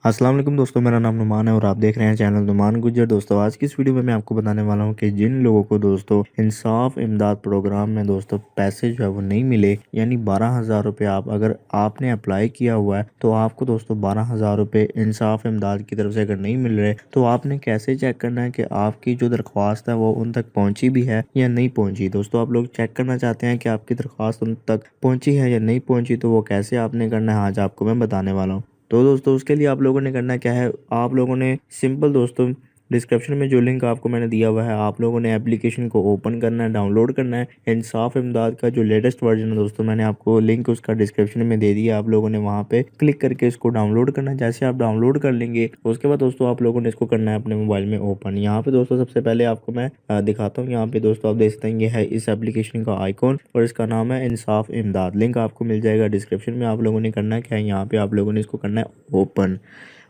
अस्सलाम वालेकुम दोस्तों, मेरा नाम नुमान है और आप देख रहे हैं चैनल नुमान गुज्जर। दोस्तों आज की इस वीडियो में मैं आपको बताने वाला हूं कि जिन लोगों को दोस्तों इंसाफ इमदाद प्रोग्राम में दोस्तों पैसे जो है वो नहीं मिले, यानी 12,000 रुपये अगर आपने अप्लाई किया हुआ है तो आपको दोस्तों 12,000 रुपये इंसाफ इमदाद की तरफ से अगर नहीं मिल रहे तो आपने कैसे चेक करना है कि आपकी जो दरख्वास्त है वो उन तक पहुँची भी है या नहीं पहुँची। दोस्तों आप लोग चेक करना चाहते हैं कि आपकी दरख्वास्त उन तक पहुँची है या नहीं पहुँची, तो वो कैसे आपने करना है आज आपको मैं बताने वाला हूँ। तो दोस्तों उसके लिए आप लोगों ने करना क्या है, आप लोगों ने सिंपल दोस्तों डिस्क्रिप्शन में जो लिंक आपको मैंने दिया हुआ है, आप लोगों ने एप्लीकेशन को ओपन करना है, डाउनलोड करना है। इंसाफ इमदाद का जो लेटेस्ट वर्जन है दोस्तों, मैंने आपको लिंक उसका डिस्क्रिप्शन में दे दिया। आप लोगों ने वहाँ पे क्लिक करके इसको डाउनलोड करना है। जैसे आप डाउनलोड कर लेंगे उसके बाद दोस्तों आप लोगों ने इसको करना है अपने मोबाइल में ओपन। यहाँ पे दोस्तों सबसे पहले आपको मैं दिखाता हूँ। यहाँ पे दोस्तों आप देख सकते हैं ये है इस एप्लीकेशन का आइकॉन और इसका नाम है इंसाफ इमदाद। लिंक आपको मिल जाएगा डिस्क्रिप्शन में। आप लोगों ने करना क्या है, यहाँ पे आप लोगों ने इसको करना है ओपन।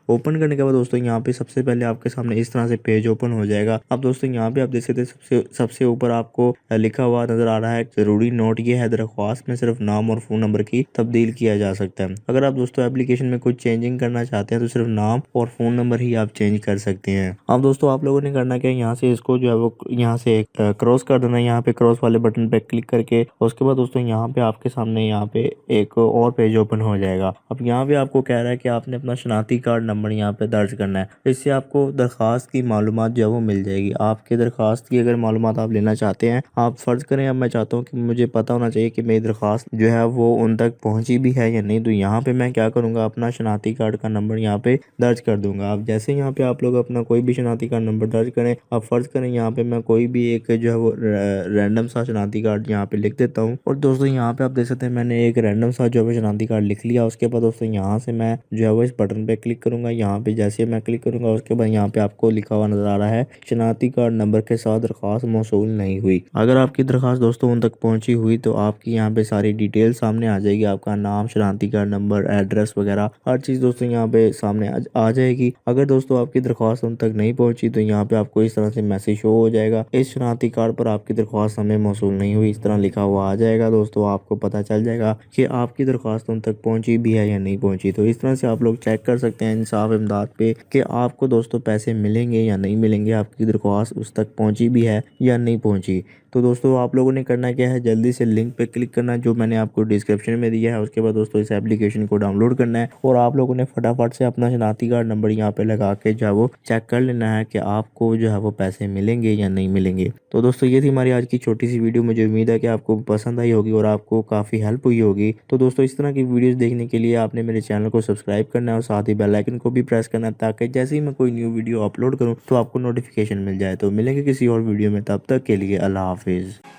ओपन करने के बाद दोस्तों यहाँ पे सबसे पहले आपके सामने इस तरह से पेज ओपन हो जाएगा। अब दोस्तों यहाँ पे आप देख सकते हैं सबसे ऊपर आपको लिखा हुआ नजर आ रहा है जरूरी नोट। ये है दरख्वास्त में सिर्फ नाम और फोन नंबर की तब्दील किया जा सकता है। अगर आप दोस्तों एप्लीकेशन में कुछ चेंजिंग करना चाहते हैं तो सिर्फ नाम और फोन नंबर ही आप चेंज कर सकते हैं। अब दोस्तों आप लोगों ने करना क्या है, यहाँ से इसको जो है वो यहाँ से क्रॉस कर देना है। यहाँ पे क्रॉस वाले बटन पे क्लिक करके उसके बाद दोस्तों यहाँ पे आपके सामने यहाँ पे एक और पेज ओपन हो जाएगा। अब यहाँ पे आपको कह रहा है कि आपने अपना शनाख्ती कार्ड नंबर यहाँ पे दर्ज करना है। इससे आपको दरख्वास्त की मालूमात जो है वो मिल जाएगी। आपके दरख्वास्त की अगर मालूमात आप लेना चाहते हैं, आप फर्ज करें अब मैं चाहता हूँ कि मुझे पता होना चाहिए कि मेरी दरख्वास्त जो है वो उन तक पहुँची भी है या नहीं, तो यहाँ पे मैं क्या करूँगा, अपना शनाख्ती कार्ड का नंबर यहाँ पे दर्ज कर दूंगा। अब जैसे यहाँ पे आप लोग अपना कोई भी शनाख्ती कार्ड नंबर दर्ज करें, अब फर्ज करें यहाँ पे मैं कोई भी एक जो है वो रैंडम सा शनाख्ती कार्ड यहाँ पे लिख देता हूँ। और दोस्तों यहाँ पे आप देख सकते हैं मैंने एक रैंडम सा जो है शनाख्ती कार्ड लिख लिया। उसके बाद दोस्तों यहाँ से मैं जो है वो इस बटन पे क्लिक करूंगा। यहाँ पे जैसे मैं क्लिक करूंगा उसके बाद यहाँ पे आपको लिखा हुआ नजर आ रहा है शनाख्ती कार्ड नंबर के साथ दरख्वास्त मौसूल नहीं हुई। अगर आपकी दरख्वास्त दोस्तों उन तक पहुंची हुई तो आपकी यहाँ पे सारी डिटेल सामने आ जाएगी। आपका नाम, शनाख्ती कार्ड नंबर, एड्रेस वगैरह हर चीज दोस्तों यहाँ पे सामने आ जाएगी। अगर दोस्तों आपकी दरख्वास्त उन तक नहीं पहुंची तो यहाँ पे आपको इस तरह से मैसेज शो हो जाएगा, इस शनाख्ती कार्ड पर आपकी दरख्वास्त हमें मौसूल नहीं हुई, इस तरह लिखा हुआ आ जाएगा। दोस्तों आपको पता चल जाएगा कि आपकी दरख्वास्त उन तक पहुंची भी है या नहीं पहुंची। तो इस तरह से आप लोग चेक कर सकते हैं इंसाफ इमदाद पे कि आपको दोस्तों पैसे मिलेंगे या नहीं मिलेंगे, आपकी दरख्वास्त उस तक पहुंची भी है या नहीं पहुंची। तो दोस्तों आप लोगों ने करना क्या है, जल्दी से लिंक पे क्लिक करना है जो मैंने आपको डिस्क्रिप्शन में दिया है। उसके बाद दोस्तों इस एप्लीकेशन को डाउनलोड करना है और आप लोगों ने फटाफट से अपना शनाख्ती कार्ड नंबर यहाँ पे लगा के जो है वो चेक कर लेना है कि आपको जो है वो पैसे मिलेंगे या नहीं मिलेंगे। तो दोस्तों ये थी हमारी आज की छोटी सी वीडियो। मुझे उम्मीद है कि आपको पसंद आई होगी और आपको काफ़ी हेल्प हुई होगी। तो दोस्तों इस तरह की वीडियोस देखने के लिए आपने मेरे चैनल को सब्सक्राइब करना है और साथ ही बेल आइकन को भी प्रेस करना है ताकि जैसे ही मैं कोई न्यू वीडियो अपलोड करूँ तो आपको नोटिफिकेशन मिल जाए। तो मिलेंगे किसी और वीडियो में, तब तक के लिए अल्लाह हाफिज़।